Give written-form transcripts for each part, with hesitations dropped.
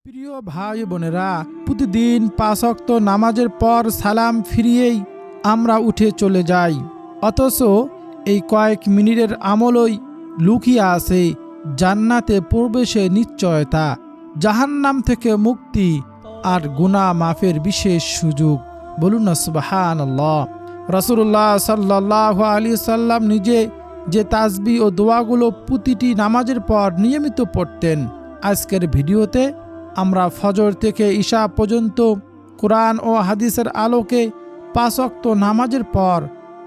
প্রিয় ভাই বোনেরা, প্রতিদিন 5 ওয়াক্ত নামাজের পর সালাম ফিরিয়েই আমরা উঠে চলে যাই, অথচ এই কয়েক মিনিটের আমলই লুকিয়ে আছে জান্নাতে প্রবেশের নিশ্চয়তা, জাহান্নাম থেকে মুক্তি আর গুনাহ মাফের বিশেষ সুযোগ। বলুন না সুবহানাল্লাহ। রাসূলুল্লাহ সাল্লাল্লাহু আলাইহি সাল্লাম নিজে যে তাসবিহ ও দোয়াগুলো প্রতিটি নামাজের পর নিয়মিত পড়তেন, আজকের ভিডিওতে আমরা ফজর থেকে ঈশা পর্যন্ত কোরআন ও হাদিসের আলোকে 5 ওয়াক্ত নামাজের পর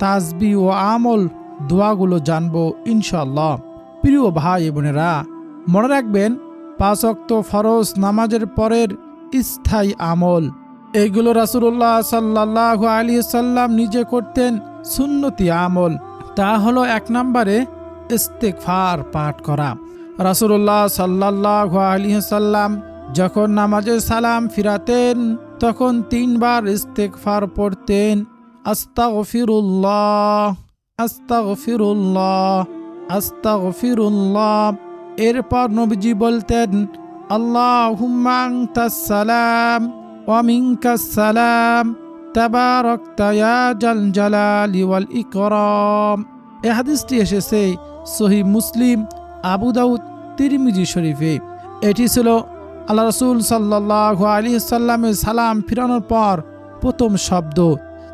তাসবিহ ও আমল দোয়াগুলো জানব ইনশাআল্লাহ। প্রিয় ভাই বোনেরা, মনে রাখবেন 5 ওয়াক্ত ফরজ নামাজের পরের স্থায়ী আমল এগুলো রাসূলুল্লাহ সাল্লাল্লাহু আলাইহি সাল্লাম নিজে করতেন সুন্নতি আমল। তা হলো 1 নম্বরে ইস্তেগফার পাঠ করা। রাসূলুল্লাহ সাল্লাল্লাহু আলাইহি সাল্লাম যখন নামাজে সালাম ফিরাতেন তখন 3 বার ইস্তেগফার পড়তেন, আস্তাগফিরুল্লাহ আস্তাগফিরুল্লাহ আস্তাগফিরুল্লাহ। এরপর নবীজি বলতেন, আল্লাহুম্মা আনতাস সালাম ওয়া মিনকাস সালাম তাবারাকতা ইয়া জাল জালালি ওয়াল ইকরাম। এই হাদিসটি এসেছে সহিহ মুসলিম, আবু দাউদ, তিরমিজি শরীফে। এটি ছিল আল্লাহ রাসূল সাল্লাল্লাহু আলাইহি সাল্লামের সালাম ফিরানোর পর প্রথম শব্দ।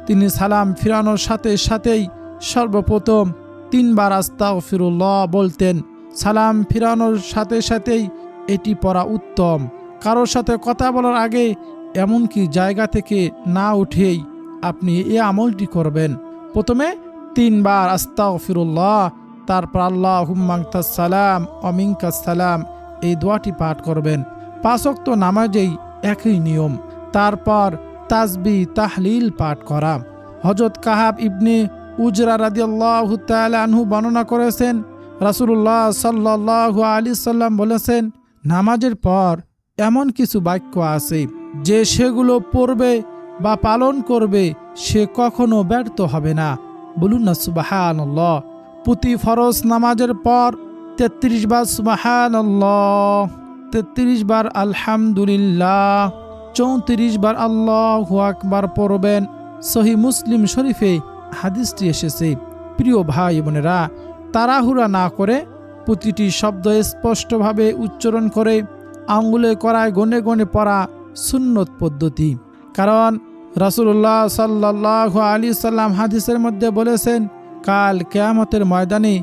তিনি সালাম ফিরানোর সাথে সাথেই সর্বপ্রথম 3 বার আস্তাগফিরুল্লাহ বলতেন। সালাম ফিরানোর সাথে সাথেই এটি পড়া উত্তম। কারোর সাথে কথা বলার আগে এমনকি জায়গা থেকে না উঠেই আপনি এই আমলটি করবেন। প্রথমে 3 বার আস্তাগফিরুল্লাহ, তারপর আল্লাহুম্মা আনতাস সালাম ওয়া মিনকাস সালাম এই দোয়াটি পাঠ করবেন। 5 ওয়াক্ত নামাজেই একই নিয়ম। তারপর তাসবিহ তাহলিল পাঠ করা। হযরত কাহাব ইবনে উজরা রাদিয়াল্লাহু তাআলা আনহু বর্ণনা করেছেন, রাসূলুল্লাহ সাল্লাল্লাহু আলাইহি সাল্লাম বলেছেন, নামাজের পর এমন কিছু বাক্য আছে যে সেগুলো পড়বে বা পালন করবে সে কখনো ব্যর্থ হবে না। বলুন না সুবহানাল্লাহ। প্রতি ফরজ নামাজের পর 33 বার সুবহানাল্লাহ, 33 বার আলহামদুলিল্লাহ, 34 বার আল্লাহু আকবার পড়বেন। সহিহ মুসলিম শরীফে হাদিসটি এসেছে। প্রিয় ভাই বোনেরা, তাড়াহুড়া না করে প্রতিটি শব্দ স্পষ্টভাবে উচ্চারণ করে আঙ্গুলে করায় গনে গনে পড়া সুন্নত পদ্ধতি। কারণ রাসূলুল্লাহ সাল্লাল্লাহু আলাইহি সাল্লাম হাদিসের মধ্যে বলেছেন, কাল কিয়ামতের ময়দানে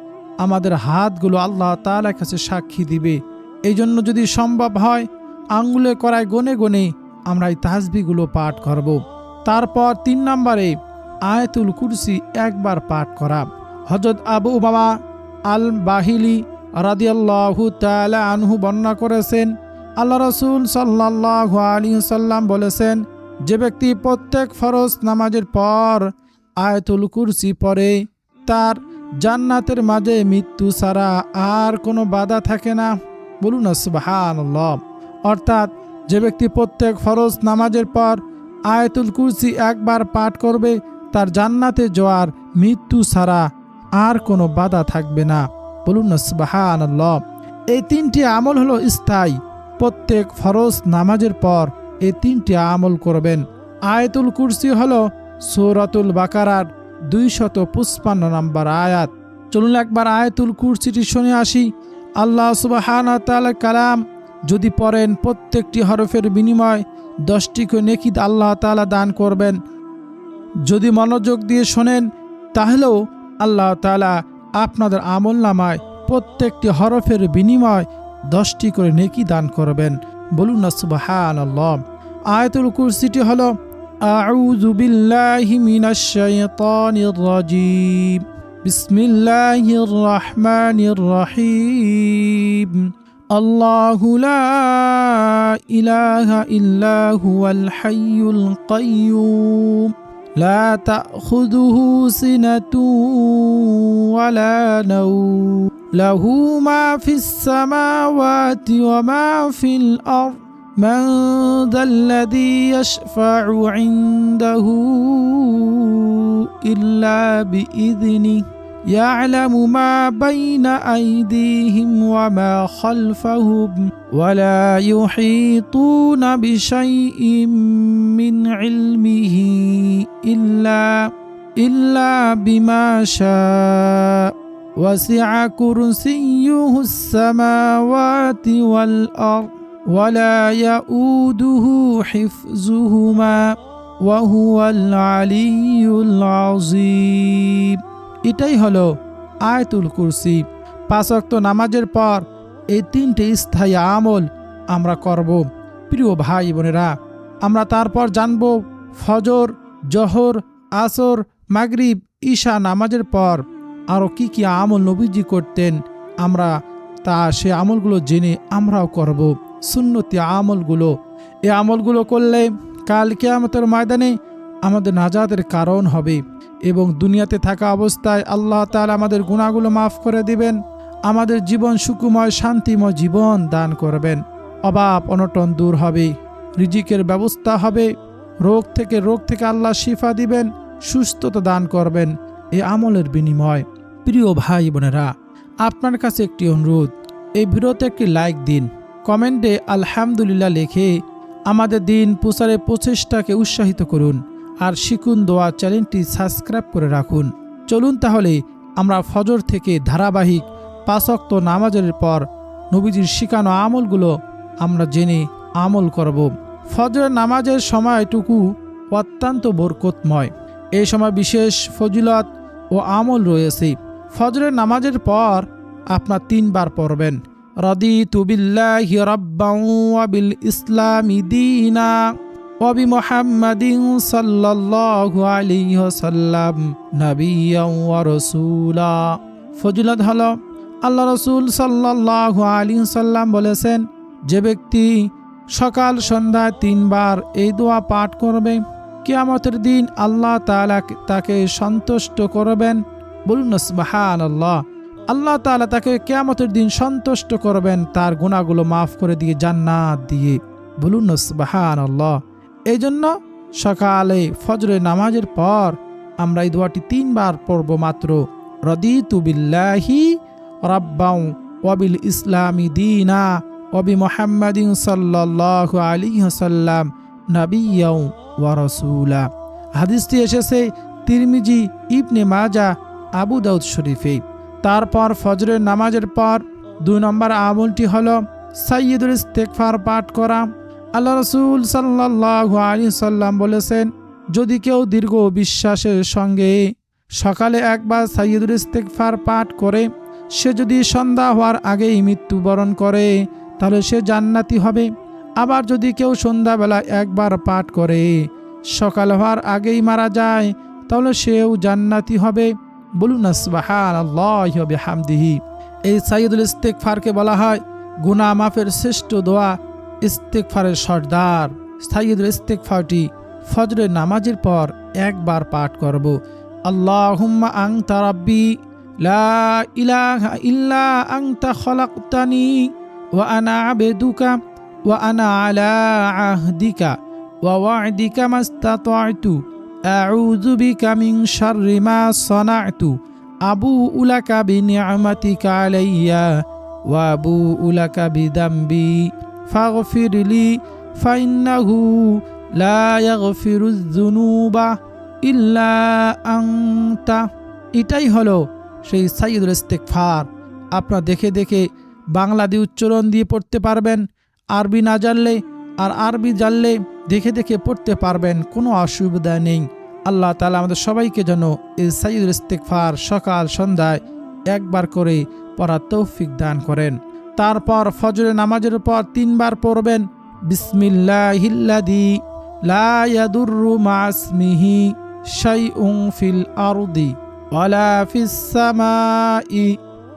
আমাদের হাতগুলো আল্লাহ তাআলার কাছে সাক্ষী দিবে। এই জন্য যদি সম্ভব হয় আঙ্গুলে করায় গনে গনে আমরা এই তাসবিহগুলো পাঠ করব। তারপর 3 নম্বরে আয়াতুল কুরসি 1 বার পাঠ করা। হযরত আবু উমামা আল বাহিলি রাদিয়াল্লাহু তাআলা আনহু বর্ণনা করেছেন, আল্লাহ রাসূল সাল্লাল্লাহু আলাইহি সাল্লাম বলেছেন, যে ব্যক্তি প্রত্যেক ফরজ নামাজের পর আয়াতুল কুরসি পড়ে তার জান্নাতের মাঝে মৃত্যু ছাড়া আর কোনো বাধা থাকে না। বলুন না সুবহানাল্লাহ। অর্থাৎ যে ব্যক্তি প্রত্যেক ফরজ নামাজের পর আয়াতুল কুরসি 1 বার পাঠ করবে তার জান্নাতে যাওয়ার মৃত্যু ছাড়া আর কোনো বাধা থাকবে না। বলুন না সুবহানাল্লাহ। এই 3টি আমল হলো স্থায়ী। প্রত্যেক ফরজ নামাজের পর এই 3টি আমল করবেন। আয়াতুল কুরসি হলো সূরাতুল বাকারার 255 নম্বর আয়াত। চলুন একবার আয়াতুল কুরসিটি শুনে আসি। আল্লাহ সুবহানাহু ওয়া তাআলার কালাম যদি পড়েন প্রত্যেকটি হরফের বিনিময় 10টি করে নেকি আল্লাহ তাআলা দান করবেন। যদি মনোযোগ দিয়ে শোনেন তাহলেও আল্লাহ তাআলা আপনাদের আমলনামায় প্রত্যেকটি হরফের বিনিময় 10টি করে নেকি দান করবেন। বলুন না সুবহানাল্লাহ। আয়াতুল কুরসিটি হলো, আউযু বিল্লাহি মিনাশ শাইতানির রাজীম, বিসমিল্লাহির রহমানির রহিম, আল্লাহু লা ইলাহা ইল্লা হুয়াল হাইয়ুল কাইয়্যুম, লা তাখুযুহু সিনাতুন ওয়ালা নাওম, লাহু মা ফিস সামাওয়াতি ওয়া মা ফিল আরদ, মান যাল্লাযী ইয়াশফা'ু ইনদাহু ইল্লা বিইযনিহি, يعلم ما بين أيديهم وما خلفهم ولا يحيطون بشيء من علمه إلا بما شاء وسع كرسيه السماوات والأرض ولا يؤوده حفظهما وهو العلي العظيم। এটাই হলো আয়াতুল কুরসি। 5 ওয়াক্ত নামাজের পর এই 3টে স্থায়ী আমল আমরা করব। প্রিয় ভাই বোনেরা, আমরা তারপর জানব ফজর, জোহর, আসর, মাগরিব, ঈশা নামাজের পর আরও কি কি আমল নবীজি করতেন। আমরা সে আমলগুলো জেনে আমরাও করব সুন্নতি আমলগুলো। এই আমলগুলো করলে কাল কিয়ামতের ময়দানে আমাদের নাজাতের কারণ হবে এবং দুনিয়াতে থাকা অবস্থায় আল্লাহ তাআলা আমাদের গুনাহগুলো মাফ করে দিবেন, আমাদের জীবন সুখময় শান্তিময় জীবন দান করবেন, অভাব অনটন দূর হবে, রিজিকের ব্যবস্থা হবে, রোগ থেকে আল্লাহ শিফা দিবেন, সুস্থতা দান করবেন এই আমলের বিনিময়। প্রিয় ভাই বোনেরা, আপনার কাছে একটি অনুরোধ, এই ভিডিওতে একটি লাইক দিন, কমেন্টে আলহামদুলিল্লাহ লিখে আমাদের দিন প্রচারের প্রচেষ্টাকে উৎসাহিত করুন, আর শিখুন দোয়া চ্যানেলটি সাবস্ক্রাইব করে রাখুন। চলুন তাহলে আমরা ফজর থেকে ধারাবাহিক 5 ওয়াক্ত নামাজের পর নবীজির শিখানো আমলগুলো আমরা জেনে আমল করব। ফজরের নামাজের সময়টুকু অত্যন্ত বরকতময়। এই সময় বিশেষ ফজিলত ও আমল রয়েছে। ফজরের নামাজের পর আপনার 3 বার পড়বেন রাদিতু বিল্লাহি রাব্বান ওয়া বিল ইসলামি দীনা ওয়া বিমুহাম্মাদিন সাল্লাল্লাহু আলাইহি ওয়াসাল্লাম নাবিয়্যান ওয়া রাসূলা। ফজিলত হলো, আল্লাহ রাসূল সাল্লাল্লাহু আলাইহি ওয়াসাল্লাম বলেছেন, যে ব্যক্তি সকাল সন্ধ্যায় 3 বার এই দোয়া পাঠ করবে, কিয়ামতের দিন আল্লাহ তাআলা তাকে সন্তুষ্ট করবেন। বলুন না সুবহানাল্লাহ। আল্লাহ তাআলা তাকে কিয়ামতের দিন সন্তুষ্ট করবেন তার গুনাহগুলো মাফ করে দিয়ে জান্নাত দিয়ে। বলুন না সুবহানাল্লাহ। এই জন্য সকালে ফজরের নামাজের পর আমরা এই দোয়াটি 3 বার পড়ব মাত্র। রাদিতু বিল্লাহি রাব্বান ওয়া বিল ইসলামি দীনা ওয়া বিমুহাম্মাদিন সাল্লাল্লাহু আলাইহি ওয়াসাল্লাম নাবিয়্যান ওয়া রাসূলা। হাদিসটি এসেছে তিরমিজি, ইবনে মাজাহ, আবু দাউদ শরীফে। তারপর ফজরের নামাজের পর 2 নম্বর আমলটি হলো সাইয়্যিদুল ইস্তিগফার পাঠ করা। আল্লাহ রাসূল সাল্লাল্লাহু আলাইহি ওয়াসাল্লাম বলেছেন, যদি কেউ দীর্ঘ বিশ্বাসের সঙ্গে সকালে একবার সাইয়্যিদুল ইস্তিগফার পাঠ করে, সে যদি সন্ধ্যা হওয়ার আগেই মৃত্যুবরণ করে তাহলে সে জান্নাতি হবে। আবার যদি কেউ সন্ধ্যাবেলা একবার পাঠ করে সকাল হওয়ার আগেই মারা যায় তাহলে সেও জান্নাতি হবে। বলুন না সুবহানাল্লাহি ওয়া বিহামদিহি। এই সাইয়্যিদুল ইস্তিগফারকে বলা হয় গুনাহ মাফের শ্রেষ্ঠ দোয়া, ইস্তিগফারের সর্দার। সাইয়্যিদুল ইস্তিগফারটি ফজরের নামাজের পর একবার পাঠ করব। আল্লাহুম্মা আনতা রাব্বি লা ইলাহা ইল্লা আনতা খলাকতানি ওয়া আনা আবদুকা ওয়া আনা আলা আহদিকা ওয়া ওয়া'দিকা মাস্তাতা'তু আউযু বিকা মিন শাররি মা সানা'তু আবুউ লাকা বিনি'মাতিকা আলাইয়া ওয়া আবুউ লাকা বিদামবি ফাগফিরলি ফাইন্নাহু লা ইয়াগফিরুয যুনুবা ইল্লা আনতা। এটাই হলো সেই সাইয়্যিদুল ইস্তিগফার। আপনারা দেখে দেখে বাংলা দিয়ে উচ্চারণ দিয়ে পড়তে পারবেন, আরবি না জানলে আর আরবি জানলে দেখে দেখে পড়তে পারবেন, কোনো অসুবিধা নেই। আল্লাহ তাআলা আমাদের সবাইকে যেন এই সাইয়্যিদুল ইস্তিগফার সকাল সন্ধ্যায় একবার করে পড়ার তৌফিক দান করেন। তারপর ফজরের নামাজের পর 3 বার পড়বেন বিসমিল্লাহিল্লাযী লা ইয়াদুররু মা'আসমিহি শাইউন ফিল আরদি ওয়ালা ফিস সামাই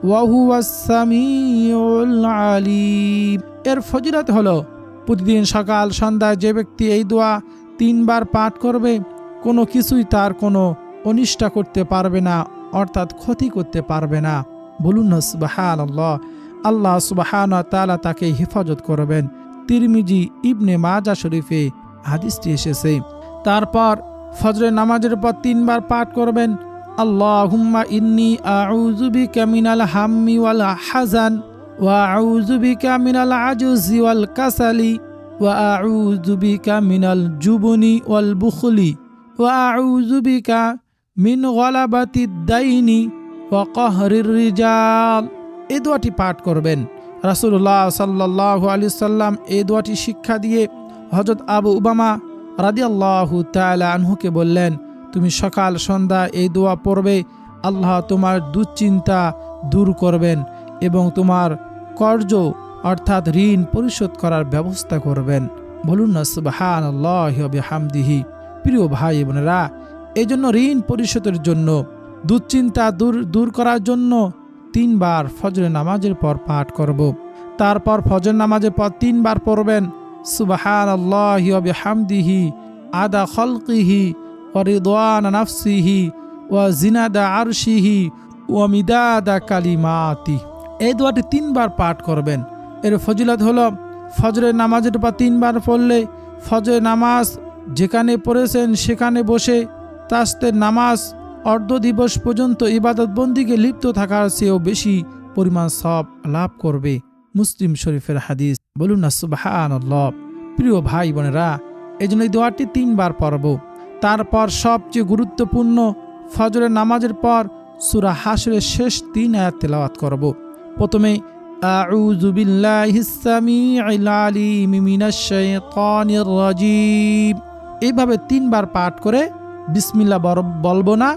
ওয়া হুয়াস সামিউল আলীম। এর ফজিলত হলো, প্রতিদিন সকাল সন্ধ্যায় যে ব্যক্তি এই দোয়া 3 বার পাঠ করবে কোনো কিছুই তার কোনো অনিষ্ট করতে পারবে না, অর্থাৎ ক্ষতি করতে পারবে না। বলুন না সুবহানাল্লাহ। আল্লাহ সুবহানাহু ওয়া তাআলা তাকে হেফাজত করবেন। তিরমিজি, ইবনে মাজাহ শরীফে হাদিসটি এসেছে। তারপর ফজরের নামাজের পর 3 বার পাঠ করবেন আল্লাহুম্মা ইন্নী আউযু বিকা মিনাল হাম্মি ওয়াল হাযান ওয়া আউযু বিকা মিনাল আজজি ওয়াল কাসালি ওয়া আউযু বিকা মিনাল জুবনি ওয়াল বুখলি ওয়া আউযু বিকা মিন গলাবাতিদ দাইনি ওয়া কাহরির রিজাল। এই দোয়াটি পাঠ করবেন। রাসূলুল্লাহ সাল্লাল্লাহু আলাইহি সাল্লাম এই দোয়াটি শিক্ষা দিয়ে হযরত আবু উমামা রাদিয়াল্লাহু তাআলা আনহুকে বললেন, তুমি সকাল সন্ধ্যা এই দোয়া পড়বে, আল্লাহ তোমার দুশ্চিন্তা দূর করবেন এবং তোমার কর্জ অর্থাৎ ঋণ পরিশোধ করার ব্যবস্থা করবেন। বলুন না সুবহানাল্লাহি ওয়া বিহামদিহি। প্রিয় ভাই বোনেরা, এই জন্য ঋণ পরিশোধের জন্য, দুশ্চিন্তা দূর করার জন্য 3 বার ফজরের নামাজের পর পাঠ করব। তারপর ফজর নামাজের পর 3 বার পড়বেন সুবহানাল্লাহি ওয়া বিহামদিহি আদা খালকিহি ওয়া রিদওয়ানা নাফসিহি ওয়া জিনাদা আরশিহি ওয়া মিদাদা কালিমাতি। এই দোয়াটি 3 বার পাঠ করবেন। এর ফজিলত হলো, ফজরের নামাজের পর 3 বার পড়লে ফজরের নামাজ যেখানে পড়েছেন সেখানে বসে তাস্তের নামাজ অর্ধ দিবস পর্যন্ত ইবাদত বন্দিকে লিপ্ত থাকার চেয়েও বেশি পরিমাণ সওয়াব লাভ করবে। মুসলিম শরীফের হাদিস। বলুন না সুবহানাল্লাহ। প্রিয় ভাই বোনেরা, এই জন্য এই দোয়াটি 3 বার পড়ব। তারপর সবচেয়ে গুরুত্বপূর্ণ, ফজরের নামাজের পর সূরা হাশরের শেষ 3 আয়াত তেলাওয়াত করব। প্রথমে আউযু বিল্লাহিস সামিউল আলিম মিনাশ শাইতানির রাজিম, এইভাবে 3 বার পাঠ করে বিসমিল্লাহ বলবো না।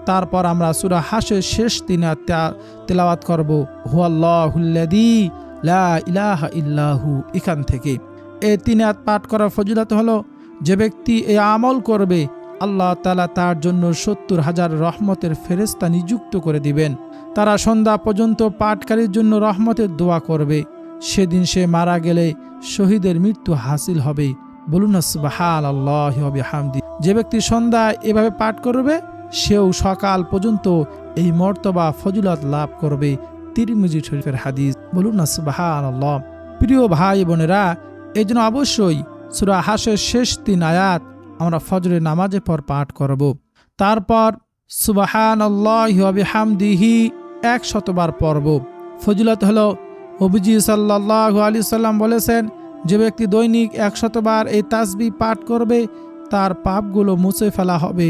তারপর আমরা সূরা হাশরের শেষ 3 আয়াত তেলাওয়াত করব, হুয়াল্লাহুল্লাযী লা ইলাহা ইল্লাহু। এখান থেকে এই 3 আয়াত পাঠ করার ফজিলত হলো, যে ব্যক্তি এই আমল করবে আল্লাহ তাআলা তার জন্য 70,000 রহমতের ফেরেশতা নিযুক্ত করে দিবেন। তারা সন্ধ্যা পর্যন্ত পাঠকারীর জন্য রহমতের দোয়া করবে। সেদিন সে মারা গেলে শহীদের মৃত্যু হাসিল হবে। বলুন না সুবহানাল্লাহি ওয়া বিহামদি। যে ব্যক্তি সন্ধ্যায় এভাবে পাঠ করবে সেও সকাল পর্যন্ত এই মর্তবা ফজিলত লাভ করবে। তিরমিজি শরীফের হাদিস। বলুন না সুবহানাল্লাহ। প্রিয় ভাই বোনেরা, এই জন্য অবশ্যই সূরা হাশরের শেষ 3 আয়াত আমরা ফজরের নামাজের পর পাঠ করব। তারপর সুবহানাল্লাহি ওয়া বিহামদিহি 100 বার পড়ব। ফজিলত হলো, নবীজি সাল্লাল্লাহু আলাইহি সাল্লাম বলেছেন, যে ব্যক্তি দৈনিক 100 বার এই তাসবিহ পাঠ করবে তার পাপগুলো মুছে ফেলা হবে,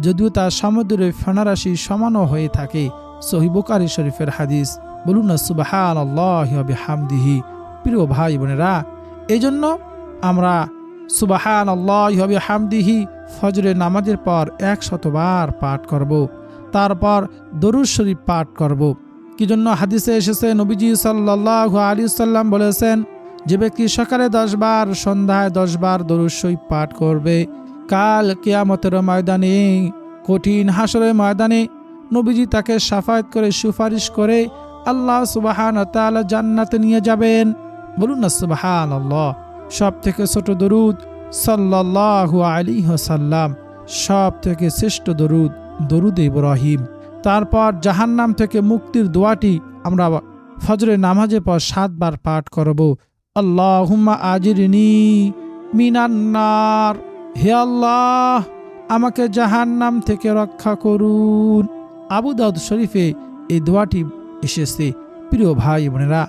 যদিও তার সমুদ্রের ফেনারাশি সমানও হয়ে থাকে। সহিহ বুখারী শরীফের হাদিস। বলুন না সুবহানাল্লাহি ওয়া বিহামদিহি। প্রিয় ভাই বোনেরা, এই জন্য আমরা সুবহানাল্লাহি ওয়া বিহামদিহি ফজরের নামাজের পর 100 বার পাঠ করব। তারপর দরুদ শরীফ পাঠ করব। কি জন্য? হাদিসে এসেছে, নবীজি সাল্লাল্লাহু আলাইহি সাল্লাম বলেছেন, যে ব্যক্তি সকালে 10 বার, সন্ধ্যায় 10 বার দরুদ শরীফ পাঠ করবে, কাল কিয়ামতের ময়দানে, কঠিন হাসরের ময়দানে নবীজি তাকে শাফায়াত করে সুপারিশ করে আল্লাহ সুবহানাহু ওয়া তাআলা জান্নাতে নিয়ে যাবেন। বলুন না সুবহানাল্লাহ। সব থেকে ছোট দরুদ সাল্লাল্লাহু আলাইহি ওয়াসাল্লাম, সব থেকে শ্রেষ্ঠ দরুদ দরুদ ইব্রাহিম। তারপর জাহান্নাম থেকে মুক্তির দোয়াটি আমরা ফজরের নামাজের পর 7 বার পাঠ করব। আল্লাহুম্মা আজিরনি মিনান নার, হে আল্লাহ আমাকে জাহান্নাম থেকে রক্ষা করুন। আবু দাউদ শরীফে এই দোয়াটি এসেছে। প্রিয় ভাই বোনেরা,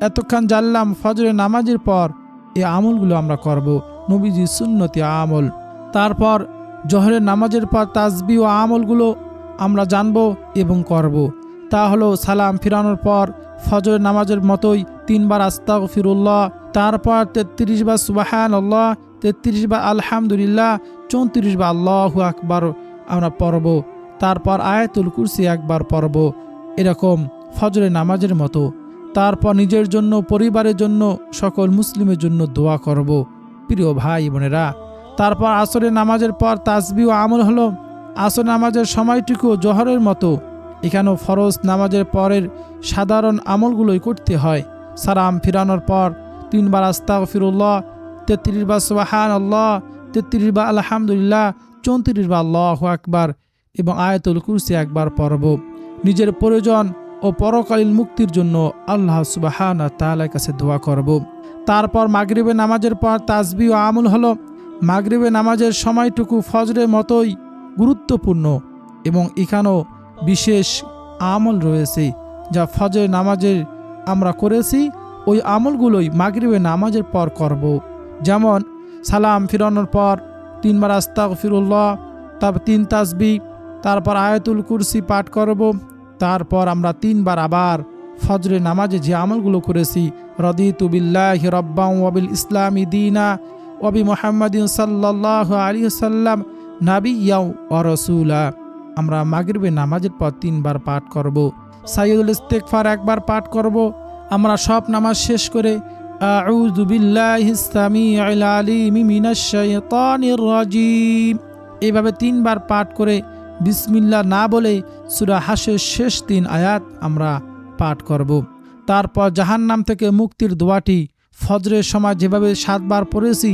এতক্ষণ জানলাম ফজরের নামাজের পর এই আমলগুলো আমরা করব, নবীজি সুন্নতি আমল। তারপর জোহরের নামাজের পর তাসবিহ ও আমলগুলো আমরা জানব এবং করব। তা হলো, সালাম ফিরানোর পর ফজরের নামাজের মতোই 3 বার আস্তাগফিরুল্লাহ, তারপর 33 বার সুবহানাল্লাহ, 33 বার আলহামদুলিল্লাহ, 34 বার আল্লাহু আকবার আমরা পড়ব। তারপর আয়াতুল কুরসি 1 বার পড়ব, এরকম ফজরের নামাজের মতো। তারপর নিজের জন্য, পরিবারের জন্য, সকল মুসলিমের জন্য দোয়া করব। প্রিয় ভাই বোনেরা, তারপর আসরের নামাজের পর তাসবিহ ও আমল হলো, আসর নামাজের সময়টুকু জোহরের মতো। এখানেও ফরজ নামাজের পরের সাধারণ আমলগুলোই করতে হয়। সালাম ফিরানোর পর 3 বার আস্তাগফিরুল্লাহ, 33 বার সুবহানাল্লাহ, 33 বার আলহামদুলিল্লাহ, 34 বার আল্লাহু আকবার এবং আয়াতুল কুরসি 1 বার পড়ব। নিজের প্রয়োজন ও পরকালীন মুক্তির জন্য আল্লাহ সুবহানাহু ওয়া তাআলার কাছে দোয়া করব। তারপর মাগরিবের নামাজের পর তাসবিহ ও আমল হলো, মাগরিবের নামাজের সময়টুকু ফজরের মতোই গুরুত্বপূর্ণ এবং এখানেও বিশেষ আমল রয়েছে যা ফজর নামাজের আমরা করেছি, ওই আমলগুলোই মাগরিবের নামাজের পর করব। যেমন সালাম ফিরানোর পর 3 বার আস্তাগফিরুল্লাহ, তারপর 3 তাসবিহ, তারপর আয়াতুল কুরসি পাঠ করব। তারপর আমরা 3 বার আবার ফজরের নামাজে যে আমলগুলো করেছি, রাদিতু বিল্লাহি রাব্বান ওয়া বিল ইসলামি দীনা ওয়া বি মুহাম্মাদিন সাল্লাল্লাহু আলাইহি ওয়াসাল্লাম নাবিয়্যাও ওয়া রাসূলা, আমরা মাগরিবের নামাজের পর 3 বার পাঠ করব। সাইয়্যিদুল ইস্তিগফার 1 বার পাঠ করব। আমরা সব নামাজ শেষ করে আউযু বিল্লাহিস সামিউল আলিম মিনাশ শাইতানির রাজিম এইভাবে 3 বার পাঠ করে বিসমিল্লাহ না বলে সূরা হাশের শেষ 3 আয়াত আমরা পাঠ করব। তারপর জাহান্নাম থেকে মুক্তির দোয়াটি ফজরের সময় যেভাবে 7 বার পড়েছি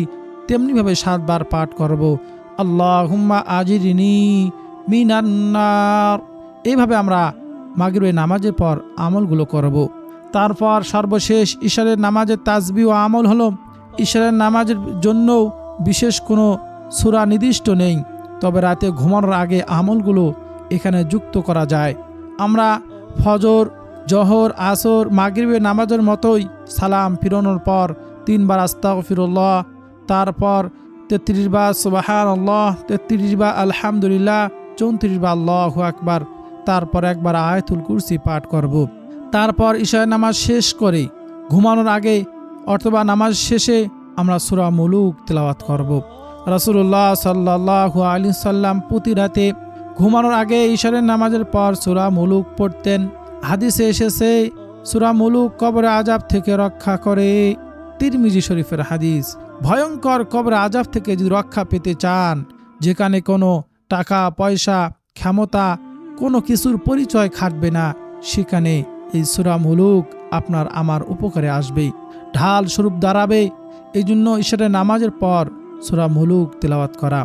তেমনিভাবে 7 বার পাঠ করব। আল্লাহুম্মা আজিরনি মিনান নার, এইভাবে আমরা মাগরিবের নামাজের পর আমলগুলো করব। তারপর সর্বশেষ ইশারের নামাজের তাসবিহ ও আমল হলো, ইশারের নামাজের জন্য বিশেষ কোনো সূরা নির্দিষ্ট নেই, তবে রাতে ঘুমানোর আগে আমলগুলো এখানে যুক্ত করা যায়। আমরা ফজর, জোহর, আসর, মাগরিবের নামাজের মতোই সালাম ফিরানোর পর 3 বার আস্তাগফিরুল্লাহ, তারপর 33 বার সুবহানাল্লাহ, 33 বার আলহামদুলিল্লাহ, 34 বার আল্লাহু আকবার, তারপর 1 বার আয়াতুল কুরসি পাঠ করব। তারপর ইশার নামাজ শেষ করে ঘুমানোর আগে অথবা নামাজ শেষে আমরা সূরা মুলুক তেলাওয়াত করব। রাসূলুল্লাহ সাল্লাল্লাহু আলাইহি সাল্লাম প্রতি রাতে ঘুমানোর আগে ইশারের নামাজের পর সূরা মুলুক পড়তেন। হাদিসে এসেছে সূরা মুলুক কবরে আযাব থেকে রক্ষা করে। তিরমিজি শরীফের হাদিস। ভয়ঙ্কর কবরে আযাব থেকে যদি রক্ষা পেতে চান, যেখানে কোনো টাকা পয়সা ক্ষমতা কোনো কিছুর পরিচয় খাটবে না, সেখানে এই সূরা মুলুক আপনার আমার উপকারে আসবে, ঢাল স্বরূপ দাঁড়াবে। এই জন্য ইশারের নামাজের পর সূরা মুলুক তেলাওয়াত করা।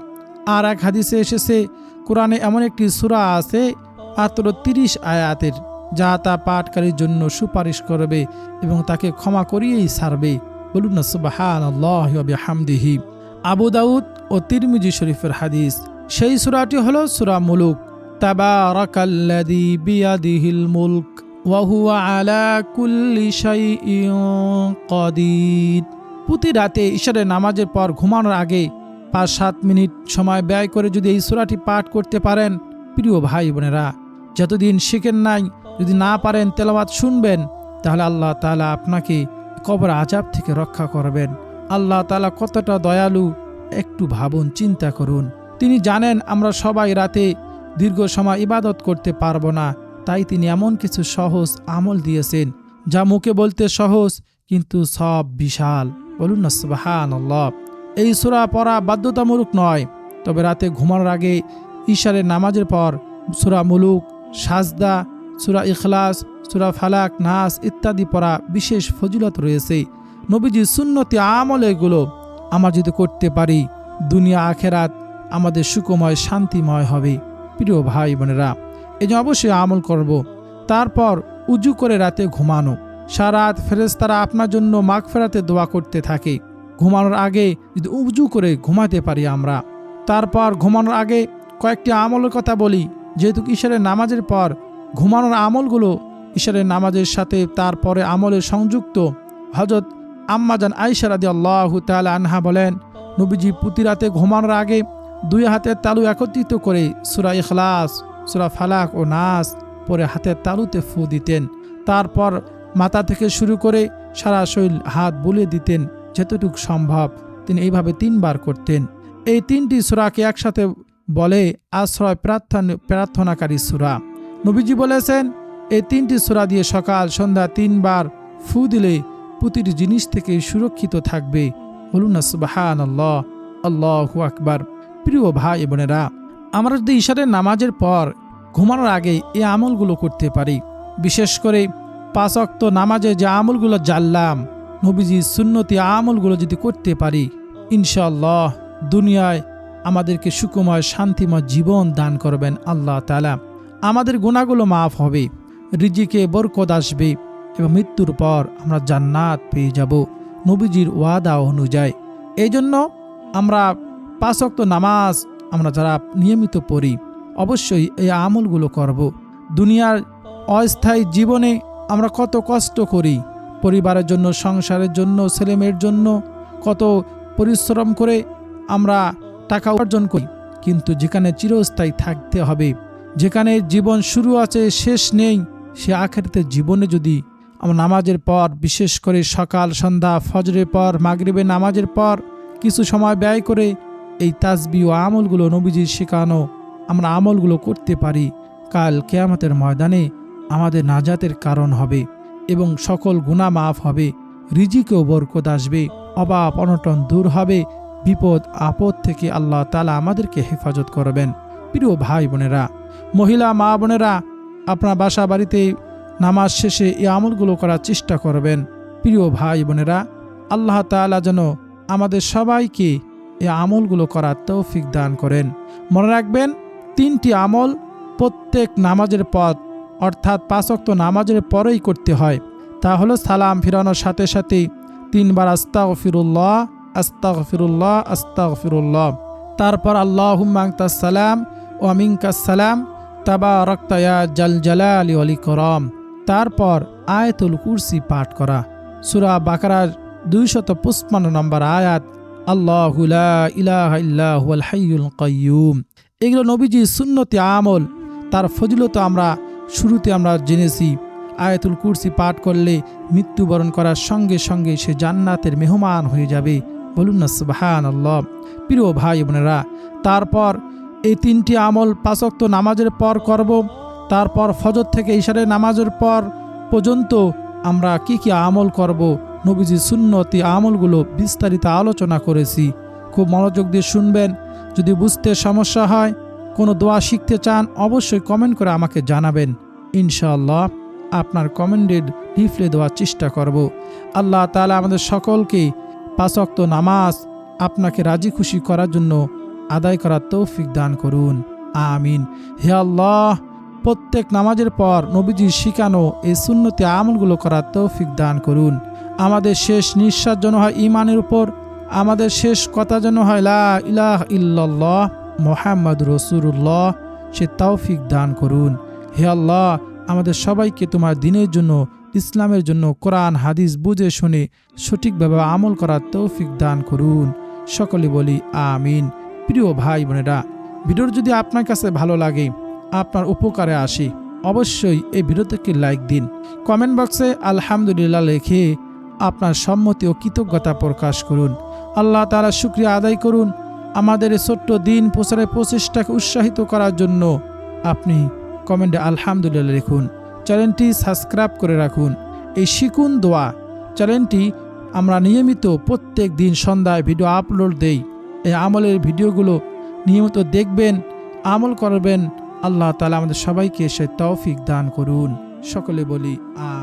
আর এক হাদিসে এসেছে কোরআনে এমন একটি সূরা আছে মাত্র 30 আয়াতের, যা তা পাঠকারীর জন্য সুপারিশ করবে এবং তাকে ক্ষমা করিয়েই ছাড়বে। বলুন না সুবহানাল্লাহি ওয়া বিহামদিহি। আবু দাউদ ও তিরমিজি শরীফের হাদিস। সেই সূরাটি হলো সূরা মুলুক। তাবারাকাল্লাযী বিয়াদিহিল মুলক ওয়া হুয়া আলা কুল্লি শাইইন কাদির। প্রতি রাতে ইশারের নামাজের পর ঘুমানোর আগে 5-7 মিনিট সময় ব্যয় করে যদি এই সূরাটি পাঠ করতে পারেন, প্রিয় ভাই বোনেরা, যতদিন শিখেন নাই, যদি না পারেন তেলাওয়াত শুনবেন, তাহলে আল্লাহ তাআলা আপনাকে কবর আযাব থেকে রক্ষা করবেন। আল্লাহ তাআলা কতটা দয়ালু একটু ভাবুন, চিন্তা করুন। তিনি জানেন আমরা সবাই রাতে দীর্ঘ সময় ইবাদত করতে পারবো না, তাই তিনি এমন কিছু সহজ আমল দিয়েছেন যা মুখে বলতে সহজ কিন্তু সব বিশাল। বলুন না সুবহানাল্লাহ। এই সূরা পড়া বাধ্যতামূলক নয়, তবে রাতে ঘুমানোর আগে ইশারের নামাজের পর সূরা মুলুক, সাজদা, সূরা ইখলাস, সূরা ফালাক, নাস ইত্যাদি পড়া বিশেষ ফজিলত রয়েছে। নবীজির সুন্নতি আমল এগুলো আমরা যদি করতে পারি, দুনিয়া আখেরাত আমাদের সুখময় শান্তিময় হবে। প্রিয় ভাই বোনেরা, এই জন্য অবশ্যই আমল করব। তারপর উজু করে রাতে ঘুমানো। সারা রাত ফেরেশতারা আপনার জন্য মাগফিরাতের দোয়া করতে থাকে। ঘুমানোর আগে যদি উজু করে ঘুমাতে পারি আমরা। তারপর ঘুমানোর আগে কয়েকটি আমলের কথা বলি, যেহেতু ইশারের নামাজের পর ঘুমানোর আমলগুলো ইশারের নামাজের সাথে তারপরে আমলের সংযুক্ত। হযরত আম্মা জান আয়েশা রাদিয়াল্লাহু তাআলা আনহা বলেন, নবীজি প্রতি রাতে ঘুমানোর আগে 2 হাতের তালু একত্রিত করে সূরা ইখলাস, সূরা ফালাক ও নাস পরে হাতের তালুতে ফু দিতেন। তারপর মাথা থেকে শুরু করে সারা শরীর হাত বুলিয়ে দিতেন যতটুকু সম্ভব। তিনি এইভাবে 3 বার করতেন। এই 3টি সূরাকে একসাথে বলে আশ্রয় প্রার্থনাকারী সূরা। নবীজি বলেছেন, এই 3টি সূরা দিয়ে সকাল সন্ধ্যা 3 বার ফু দিলে প্রতিটি জিনিস থেকে সুরক্ষিত থাকবে। বলুন না সুবহানাল্লাহ, আল্লাহু আকবার। প্রিয় ভাই বোনেরা, আমরা যদি ইশারের নামাজের পর ঘুমানোর আগে এই আমলগুলো করতে পারি, বিশেষ করে 5 ওয়াক্ত নামাজে যে আমলগুলো জানলাম, নবীজির সুন্নতি আমলগুলো যদি করতে পারি, ইনশাআল্লাহ দুনিয়ায় আমাদেরকে সুখময় শান্তিময় জীবন দান করবেন আল্লাহ তাআলা। আমাদের গুনাহগুলো মাফ হবে, রিজিকে বরকত আসবে এবং মৃত্যুর পর আমরা জান্নাত পেয়ে যাব নবীজির ওয়াদা অনুযায়ী। এই জন্য আমরা 5 ওয়াক্ত নামাজ আমরা যারা নিয়মিত পড়ি, অবশ্যই এই আমলগুলো করব। দুনিয়ার অস্থায়ী জীবনে আমরা কত কষ্ট করি, পরিবারের জন্য, সংসারের জন্য, ছেলেমেয়ের জন্য কত পরিশ্রম করে আমরা টাকা উপার্জন করি, কিন্তু যেখানে চিরস্থায়ী থাকতে হবে, যেখানে জীবন শুরু আছে শেষ নেই, সে আখিরাতের জীবনে যদি আমরা নামাজের পর, বিশেষ করে সকাল সন্ধ্যা, ফজরের পর, মাগরিবের নামাজের পর কিছু সময় ব্যয় করে এই তাসবিহ ও আমলগুলো, নবীজির শেখানো আমরা আমলগুলো করতে পারি, কাল কিয়ামতের ময়দানে আমাদের নাজাতের কারণ হবে এবং সকল গুনাহ মাফ হবে, রিজিকেও বরকত আসবে, অভাব অনটন দূর হবে, বিপদ আপদ থেকে আল্লাহ তাআলা আমাদেরকে হেফাজত করবেন। প্রিয় ভাই বোনেরা, মহিলা মা বোনেরা, আপনার বাসা বাড়িতে নামাজ শেষে এই আমলগুলো করার চেষ্টা করবেন। প্রিয় ভাই বোনেরা, আল্লাহ তাআলা যেন আমাদের সবাইকে এই আমলগুলো করার তৌফিক দান করেন। মনে রাখবেন, 3টি আমল প্রত্যেক নামাজের পর, অর্থাৎ 5 ওয়াক্ত নামাজের পরেই করতে হয়। তা হলো সালাম ফিরানোর সাথে সাথে 3 বার আস্তাগফিরুল্লাহ, আস্তাগফিরুল্লাহ, আস্তাগফিরুল্লাহ, তারপর আল্লাহুম্মা আনতাস সালাম ওয়া মিনকাস সালাম তাবারাকতা ইয়া জাল জালালি ওয়াল ইকরাম, তারপর আয়াতুল কুরসি পাঠ করা। সূরা বাকারার 255 নম্বর আয়াত, আল্লাহু লা ইলাহা ইল্লা হুয়াল হাইয়ুল কাইয়্যুম। এগুলো নবীজির সুন্নতি আমল, তার ফজিলত আমরা শুরুতে আমরা জেনেছি। আয়াতুল কুরসি পাঠ করলে মৃত্যুবরণ করার সঙ্গে সঙ্গে সে জান্নাতের মেহমান হয়ে যাবে। বলুন না সুবহানাল্লাহ। প্রিয় ভাই বোনেরা, তারপর এই 3টি আমল 5 ওয়াক্ত নামাজের পর করব। তারপর ফজর থেকে ইশারের নামাজের পর পর্যন্ত আমরা কি কি আমল করব, নবীজির সুন্নতি আমলগুলো বিস্তারিত আলোচনা করেছি। খুব মনোযোগ দিয়ে শুনবেন। যদি বুঝতে সমস্যা হয়, কোনো দোয়া শিখতে চান, অবশ্যই কমেন্ট করে আমাকে জানাবেন। ইনশাআল্লাহ আপনার কমেন্টের রিপ্লাই দেওয়ার চেষ্টা করব। আল্লাহ তাআলা আমাদের সকলকে 5 ওয়াক্ত নামাজ আপনাকে রাজি খুশি করার জন্য আদায় করার তৌফিক দান করুন। আমিন। হে আল্লাহ, প্রত্যেক নামাজের পর নবীজির শিখানো এই সুন্নতি আমলগুলো করার তৌফিক দান করুন। আমাদের শেষ নিঃশ্বাস যেন হয় ঈমানের উপর, আমাদের শেষ কথা যেন হয় লা ইলাহা ইল্লাল্লাহ মুহাম্মাদুর রাসূলুল্লাহ, সে তৌফিক দান করুন। হে আল্লাহ, আমাদের সবাইকে তোমার দ্বীনের জন্য, ইসলামের জন্য কোরআন হাদিস বুঝে শুনে সঠিকভাবে আমল করার তৌফিক দান করুন। সকলে বলি আমিন। প্রিয় ভাই বোনেরা, ভিডিও যদি আপনার কাছে ভালো লাগে, আপনার উপকারে আসে, অবশ্যই এই ভিডিওতে লাইক দিন। কমেন্ট বক্সে আলহামদুলিল্লাহ লিখে আপনার সম্মতি ও কৃতজ্ঞতা প্রকাশ করুন। আল্লাহ তাআলা শুকরিয়া আদায় করুন আমাদের এই ছোট্ট দিন প্রচারের প্রচেষ্টাকে উৎসাহিত করার জন্য। আপনি কমেন্টে আলহামদুলিল্লাহ লিখুন। চ্যানেলটি সাবস্ক্রাইব করে রাখুন। এই শিখুন দোয়া চ্যানেলটি আমরা নিয়মিত প্রত্যেক দিন সন্ধ্যায় ভিডিও আপলোড দেই। এই আমলের ভিডিওগুলো নিয়মিত দেখবেন, আমল করবেন। আল্লাহ তাআলা আমাদের সবাইকে সে তৌফিক দান করুন। সকলে বলি আমিন।